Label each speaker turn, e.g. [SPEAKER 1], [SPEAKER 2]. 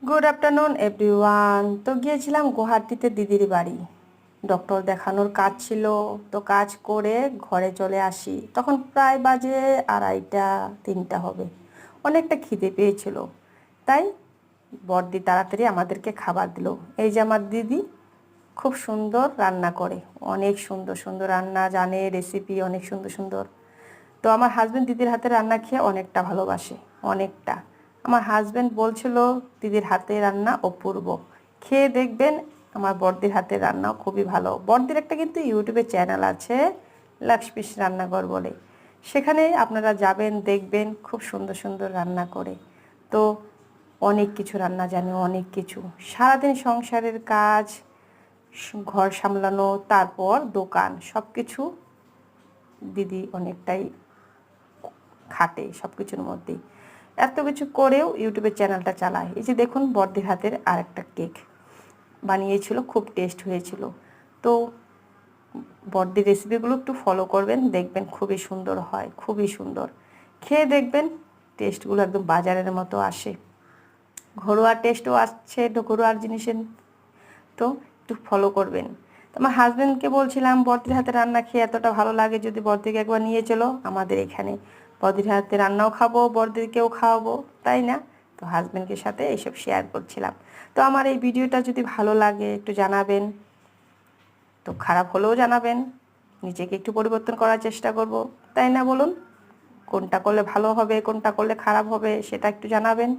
[SPEAKER 1] Good afternoon everyone. তো গিয়েছিলাম গুয়াহাটিতে দিদির বাড়ি, ডক্টর দেখানোর কাজ ছিল। তো কাজ করে ঘরে চলে আসি, তখন প্রায় বাজে 2:30-3টা হবে। অনেকটা খিদে পেয়েছিল, তাই বড়দি তাড়াতাড়ি আমাদেরকে খাবার দিল। এই যে আমার দিদি খুব সুন্দর রান্না করে, অনেক সুন্দর সুন্দর রান্না জানে, রেসিপি অনেক সুন্দর সুন্দর। তো আমার হাজব্যান্ড দিদির হাতে রান্না খেয়ে অনেকটা ভালোবাসে, অনেকটা। আমার হাজব্যান্ড বলছিল দিদির হাতে রান্না অপূর্ব, খেয়ে দেখবেন। আমার বড়দির হাতে রান্নাও খুবই ভালো। বড়দির একটা কিন্তু ইউটিউবে চ্যানেল আছে, লক্ষ্মীস রান্নাঘর বলে। সেখানে আপনারা যাবেন, দেখবেন খুব সুন্দর সুন্দর রান্না করে। তো অনেক কিছু রান্না জানে, অনেক কিছু। সারাদিন সংসারের কাজ, ঘর সামলানো, তারপর দোকান, সব কিছু দিদি অনেকটাই খাটে সব কিছুর মধ্যেই। এত কিছু করেও ইউটিউবের চ্যানেলটা চালায়। এই যে দেখুন বড়দির হাতের আরেকটা কেক বানিয়েছিল, খুব টেস্ট হয়েছিল। তো বড়দির রেসিপিগুলো একটু ফলো করবেন, দেখবেন খুবই সুন্দর হয়, খুবই সুন্দর। খেয়ে দেখবেন টেস্টগুলো একদম বাজারের মতো আসে, ঘরোয়া টেস্টও আসছে, ঘরোয়া জিনিসের। তো একটু ফলো করবেন। তো আমার হাজব্যান্ডকে বলছিলাম বড়দির হাতে রান্না খেয়ে এতটা ভালো লাগে, যদি বড়দিকে একবার নিয়ে চলো আমাদের এখানে, বড়দির হাতে রান্নাও খাবো, বড়দিকেও খাওয়াবো, তাই না? তো হাজব্যান্ডের সাথে এইসব শেয়ার করছিলাম। তো আমার এই ভিডিওটা যদি ভালো লাগে একটু জানাবেন, তো খারাপ হলেও জানাবেন, নিজেকে একটু পরিবর্তন করার চেষ্টা করব, তাই না বলুন? কোনটা করলে ভালো হবে, কোনটা করলে খারাপ হবে, সেটা একটু জানাবেন।